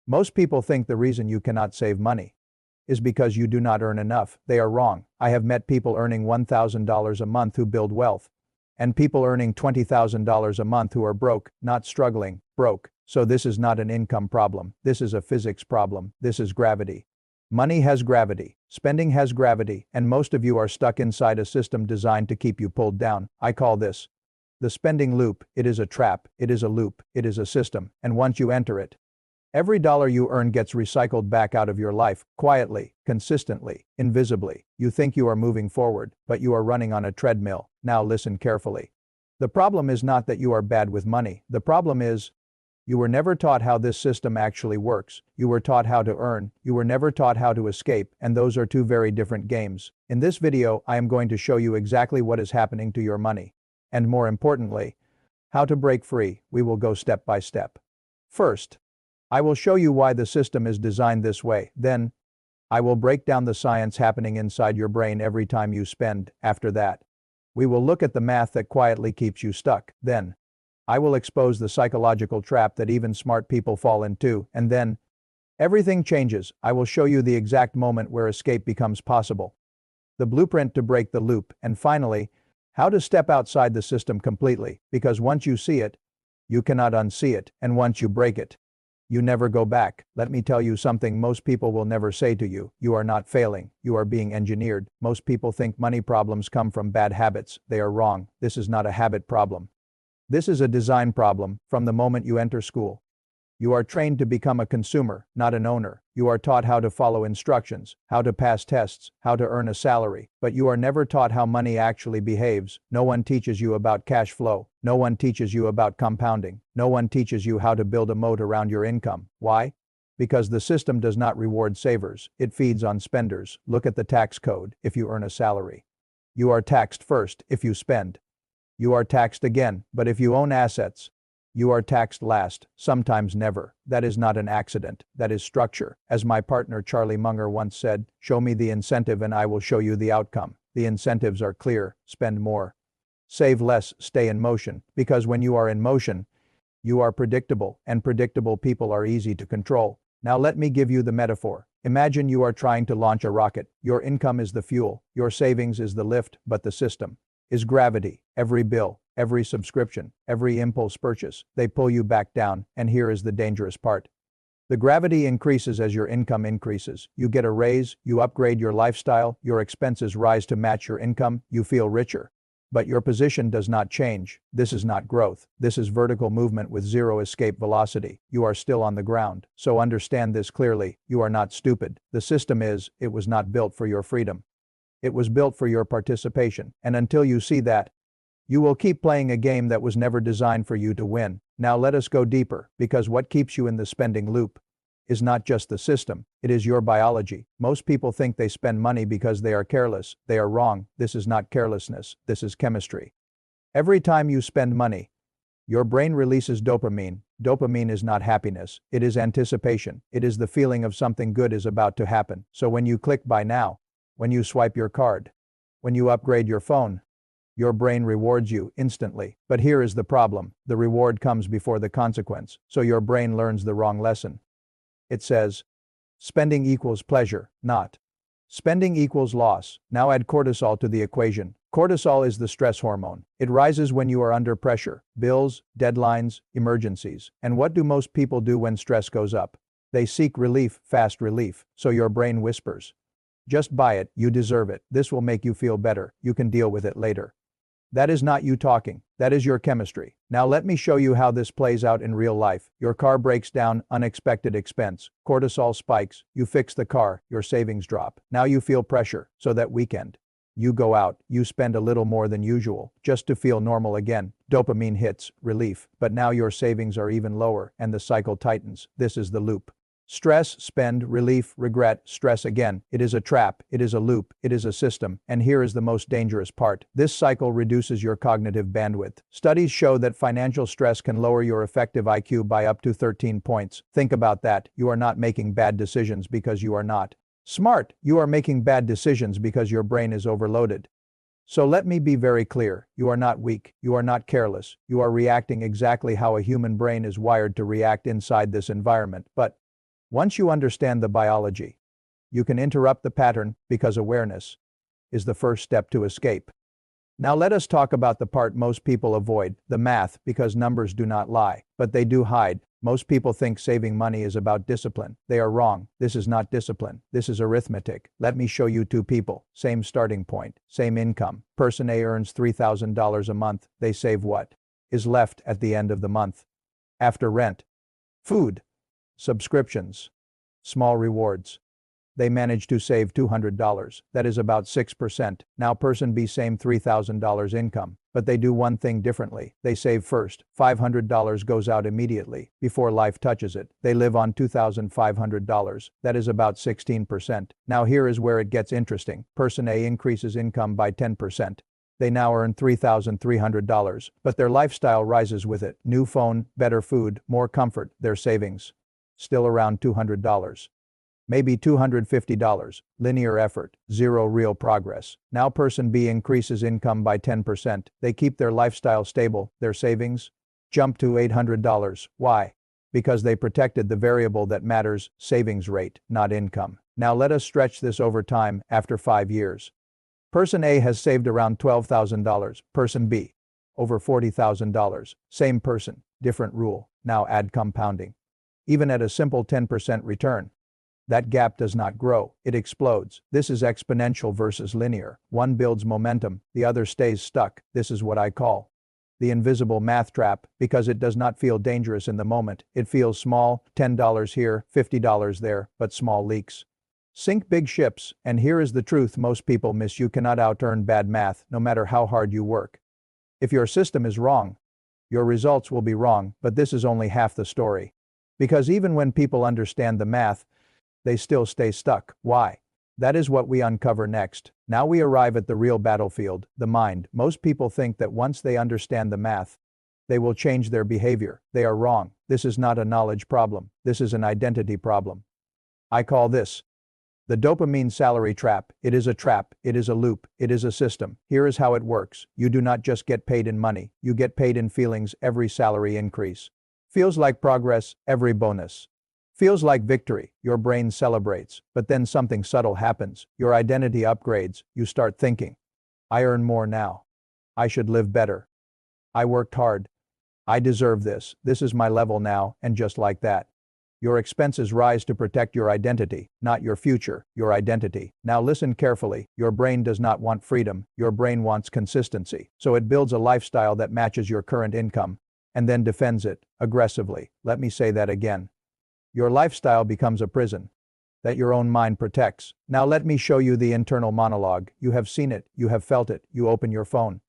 Most people think the reason you cannot save money is because you do not earn enough. They are wrong. I have met people earning $1,000 a month who build wealth, and people earning $20,000 a month who are broke, not struggling, broke. So this is not an income problem. This is a physics problem. This is gravity. Money has gravity. Spending has gravity, and most of you are stuck inside a system designed to keep you pulled down. I call this the spending loop. It is a trap. It is a loop. It is a system. And once you enter it, every dollar you earn gets recycled back out of your life, quietly, consistently, invisibly. You think you are moving forward, but you are running on a treadmill. Now listen carefully. The problem is not that you are bad with money. The problem is you were never taught how this system actually works. You were taught how to earn. You were never taught how to escape, and those are two very different games. In this video, I am going to show you exactly what is happening to your money, and more importantly, how to break free. We will go step by step. First, I will show you why the system is designed this way. Then, I will break down the science happening inside your brain every time you spend. After that, we will look at the math that quietly keeps you stuck. Then, I will expose the psychological trap that even smart people fall into, and then, everything changes. I will show you the exact moment where escape becomes possible, the blueprint to break the loop, and finally, how to step outside the system completely, because once you see it, you cannot unsee it, and once you break it, you never go back. Let me tell you something most people will never say to you. You are not failing. You are being engineered. Most people think money problems come from bad habits. They are wrong. This is not a habit problem. This is a design problem. From the moment you enter school, you are trained to become a consumer, not an owner. You are taught how to follow instructions, how to pass tests, how to earn a salary, but you are never taught how money actually behaves. No one teaches you about cash flow. No one teaches you about compounding. No one teaches you how to build a moat around your income. Why? Because the system does not reward savers. It feeds on spenders. Look at the tax code. If you earn a salary, you are taxed first. If you spend, you are taxed again. But if you own assets, you are taxed last, sometimes never. That is not an accident. That is structure. As my partner Charlie Munger once said, show me the incentive and I will show you the outcome. The incentives are clear. Spend more. Save less. Stay in motion. Because when you are in motion, you are predictable, and predictable people are easy to control. Now let me give you the metaphor. Imagine you are trying to launch a rocket. Your income is the fuel. Your savings is the lift, but the system is gravity. Every bill, every subscription, every impulse purchase, they pull you back down, and here is the dangerous part. The gravity increases as your income increases. You get a raise, you upgrade your lifestyle, your expenses rise to match your income, you feel richer. But your position does not change. This is not growth. This is vertical movement with zero escape velocity. You are still on the ground. So understand this clearly. You are not stupid. The system is, it was not built for your freedom. It was built for your participation. And until you see that, you will keep playing a game that was never designed for you to win. Now let us go deeper, because what keeps you in the spending loop is not just the system, it is your biology. Most people think they spend money because they are careless. They are wrong. This is not carelessness. This is chemistry. Every time you spend money, your brain releases dopamine. Dopamine is not happiness. It is anticipation. It is the feeling of something good is about to happen. So when you click buy now, when you swipe your card, when you upgrade your phone, your brain rewards you instantly. But here is the problem. The reward comes before the consequence. So your brain learns the wrong lesson. It says, spending equals pleasure, not spending equals loss. Now add cortisol to the equation. Cortisol is the stress hormone. It rises when you are under pressure, bills, deadlines, emergencies. And what do most people do when stress goes up? They seek relief, fast relief. So your brain whispers, just buy it, you deserve it. This will make you feel better. You can deal with it later. That is not you talking. That is your chemistry. Now let me show you how this plays out in real life. Your car breaks down, unexpected expense. Cortisol spikes. You fix the car, your savings drop. Now you feel pressure. So that weekend, you go out, you spend a little more than usual, just to feel normal again. Dopamine hits, relief. But now your savings are even lower, and the cycle tightens. This is the loop. Stress, spend, relief, regret, stress again. It is a trap, it is a loop, it is a system, and here is the most dangerous part. This cycle reduces your cognitive bandwidth. Studies show that financial stress can lower your effective IQ by up to 13 points. Think about that. You are not making bad decisions because you are not smart. You are making bad decisions because your brain is overloaded. So let me be very clear. You are not weak. You are not careless. You are reacting exactly how a human brain is wired to react inside this environment. But Once you understand the biology, you can interrupt the pattern because awareness is the first step to escape. Now let us talk about the part most people avoid, the math, because numbers do not lie, but they do hide. Most people think saving money is about discipline. They are wrong. This is not discipline. This is arithmetic. Let me show you two people, same starting point, same income. Person A earns $3,000 a month. They save what is left at the end of the month? After rent, food, subscriptions, small rewards. They manage to save $200. That is about 6%. Now person B, same $3,000 income, but they do one thing differently. They save first. $500 goes out immediately, before life touches it. They live on $2,500. That is about 16%. Now here is where it gets interesting. Person A increases income by 10%. They now earn $3,300, but their lifestyle rises with it. New phone, better food, more comfort. Their savings still around $200. Maybe $250, linear effort, zero real progress. Now person B increases income by 10%. They keep their lifestyle stable, their savings jump to $800. Why? Because they protected the variable that matters, savings rate, not income. Now let us stretch this over time. After 5 years, person A has saved around $12,000, person B over $40,000. Same person, different rule. Now add compounding. Even at a simple 10% return, that gap does not grow, it explodes. This is exponential versus linear. One builds momentum, the other stays stuck. This is what I call the invisible math trap, because it does not feel dangerous in the moment. It feels small, $10 here, $50 there, but small leaks sink big ships. And here is the truth most people miss: you cannot out-earn bad math, no matter how hard you work. If your system is wrong, your results will be wrong, but this is only half the story. Because even when people understand the math, they still stay stuck. Why? That is what we uncover next. Now we arrive at the real battlefield, the mind. Most people think that once they understand the math, they will change their behavior. They are wrong. This is not a knowledge problem. This is an identity problem. I call this the dopamine salary trap. It is a trap. It is a loop. It is a system. Here is how it works. You do not just get paid in money. You get paid in feelings. Every salary increase feels like progress. Every bonus feels like victory. Your brain celebrates, but then something subtle happens. Your identity upgrades. You start thinking, I earn more now. I should live better. I worked hard. I deserve this. This is my level now. And just like that, your expenses rise to protect your identity, not your future, your identity. Now listen carefully. Your brain does not want freedom. Your brain wants consistency. So it builds a lifestyle that matches your current income and then defends it aggressively. Let me say that again. Your lifestyle becomes a prison that your own mind protects. Now let me show you the internal monologue. You have seen it, you have felt it. You open your phone,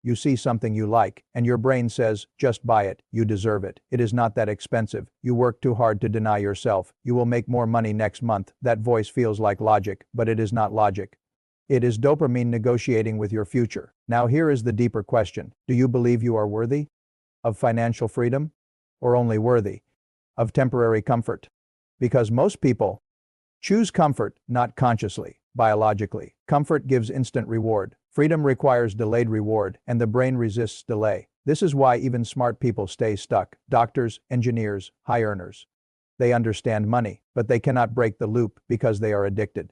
you see something you like, and your brain says, just buy it, you deserve it. It is not that expensive. You work too hard to deny yourself. You will make more money next month. That voice feels like logic, but it is not logic. It is dopamine negotiating with your future. Now here is the deeper question. Do you believe you are worthy of financial freedom, or only worthy of temporary comfort? Because most people choose comfort, not consciously, biologically. Comfort gives instant reward. Freedom requires delayed reward, and the brain resists delay. This is why even smart people stay stuck. Doctors, engineers, high earners. They understand money, but they cannot break the loop because they are addicted.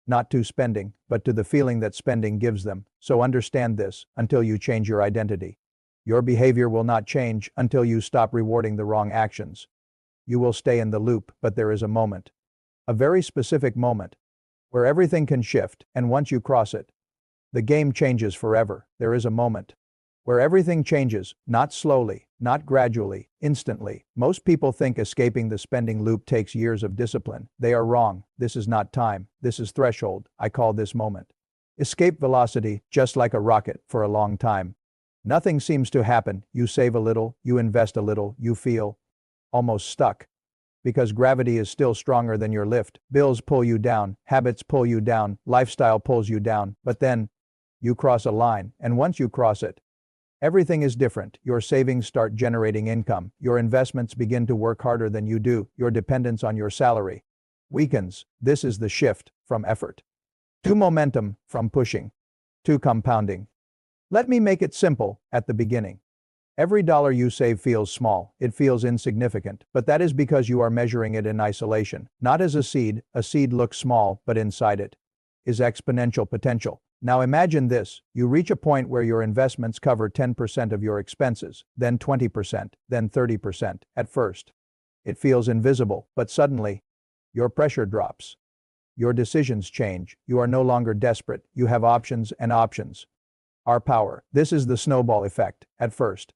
Not to spending, but to the feeling that spending gives them. So understand this until you change your identity. Your behavior will not change until you stop rewarding the wrong actions. You will stay in the loop, but there is a moment, a very specific moment, where everything can shift, and once you cross it, the game changes forever. There is a moment where everything changes, not slowly, not gradually, instantly. Most people think escaping the spending loop takes years of discipline. They are wrong. This is not time. This is threshold. I call this moment escape velocity. Just like a rocket. For a long time, nothing seems to happen. You save a little, you invest a little, you feel almost stuck. Because gravity is still stronger than your lift. Bills pull you down, habits pull you down, lifestyle pulls you down. But then you cross a line, and once you cross it, everything is different. Your savings start generating income. Your investments begin to work harder than you do. Your dependence on your salary weakens. This is the shift from effort to momentum, from pushing to compounding. Let me make it simple at the beginning. Every dollar you save feels small, it feels insignificant, but that is because you are measuring it in isolation, not as a seed. A seed looks small, but inside it is exponential potential. Now imagine this, you reach a point where your investments cover 10% of your expenses, then 20%, then 30%. At first, it feels invisible, but suddenly, your pressure drops. Your decisions change, you are no longer desperate, you have options and options are power. This is the snowball effect. At first,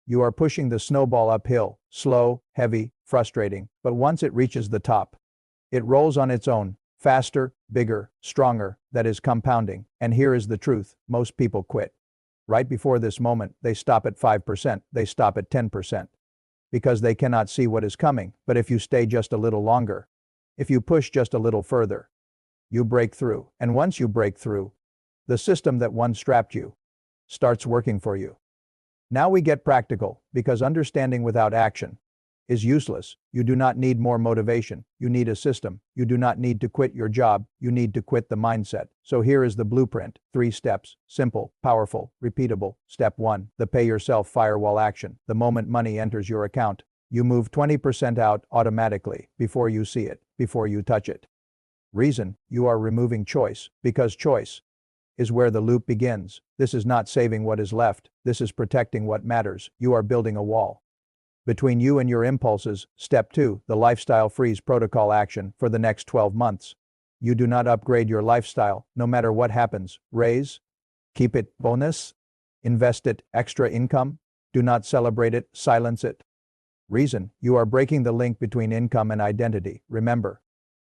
you are pushing the snowball uphill, slow, heavy, frustrating, but once it reaches the top, it rolls on its own, faster, bigger, stronger. That is compounding. And here is the truth, most people quit. Right before this moment, they stop at 5%, they stop at 10%. Because they cannot see what is coming. But if you stay just a little longer, if you push just a little further, you break through. And once you break through, the system that once strapped you starts working for you. Now we get practical, because understanding without action is useless. You do not need more motivation, you need a system. You do not need to quit your job, you need to quit the mindset. So here is the blueprint, 3 steps, simple, powerful, repeatable. Step 1, the pay yourself firewall action. The moment money enters your account, you move 20% out automatically, before you see it, before you touch it. Reason, you are removing choice, because choice is where the loop begins. This is not saving what is left, this is protecting what matters. You are building a wall between you and your impulses. Step 2, the lifestyle freeze protocol action. For the next 12 months, you do not upgrade your lifestyle, no matter what happens. Raise, keep it, bonus, invest it, extra income, do not celebrate it, silence it. Reason, you are breaking the link between income and identity. Remember,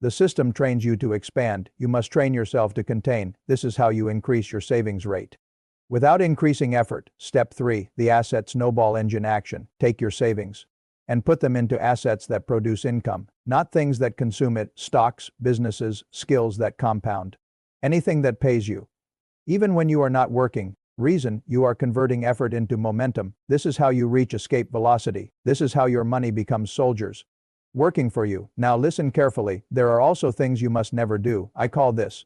the system trains you to expand, you must train yourself to contain. This is how you increase your savings rate without increasing effort. Step 3, the asset snowball engine action. Take your savings and put them into assets that produce income, not things that consume it. Stocks, businesses, skills that compound. Anything that pays you, even when you are not working. Reason, you are converting effort into momentum. This is how you reach escape velocity. This is how your money becomes soldiers working for you. Now listen carefully, there are also things you must never do. I call this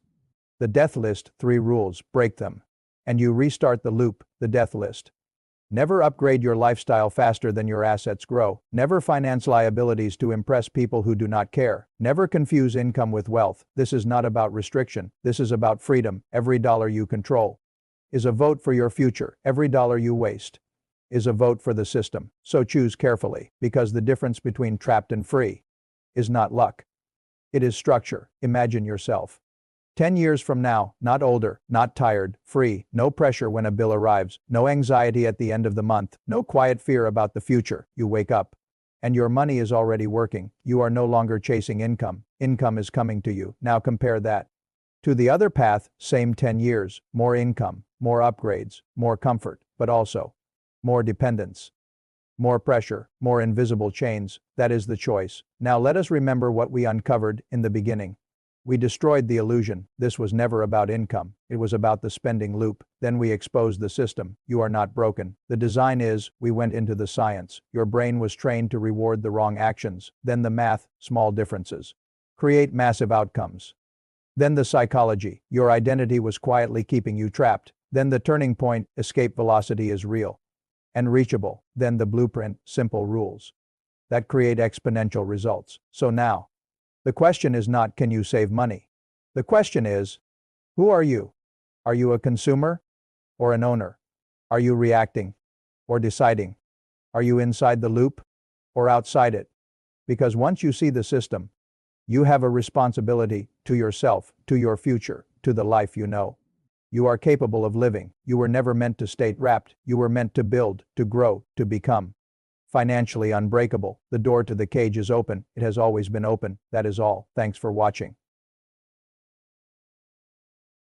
the death list. 3 rules, break them, and you restart the loop. The death list. Never upgrade your lifestyle faster than your assets grow. Never finance liabilities to impress people who do not care. Never confuse income with wealth. This is not about restriction, this is about freedom. Every dollar you control is a vote for your future. Every dollar you waste is a vote for the system. So choose carefully, because the difference between trapped and free is not luck. It is structure. Imagine yourself 10 years from now, not older, not tired, free, no pressure when a bill arrives, no anxiety at the end of the month, no quiet fear about the future. You wake up, and your money is already working. You are no longer chasing income. Income is coming to you. Now compare that to the other path, same 10 years, more income, more upgrades, more comfort, but also more dependence, more pressure, more invisible chains. That is the choice. Now let us remember what we uncovered in the beginning. We destroyed the illusion. This was never about income. It was about the spending loop. Then we exposed the system. You are not broken. The design is, we went into the science. Your brain was trained to reward the wrong actions. Then the math, small differences create massive outcomes. Then the psychology, your identity was quietly keeping you trapped. Then the turning point, escape velocity is real and reachable. Then the blueprint, simple rules that create exponential results. So now, the question is not, can you save money? The question is, who are you? Are you a consumer or an owner? Are you reacting or deciding? Are you inside the loop or outside it? Because once you see the system, you have a responsibility to yourself, to your future, to the life you know you are capable of living. You were never meant to stay trapped. You were meant to build, to grow, to become financially unbreakable. The door to the cage is open. It has always been open. That is all. Thanks for watching.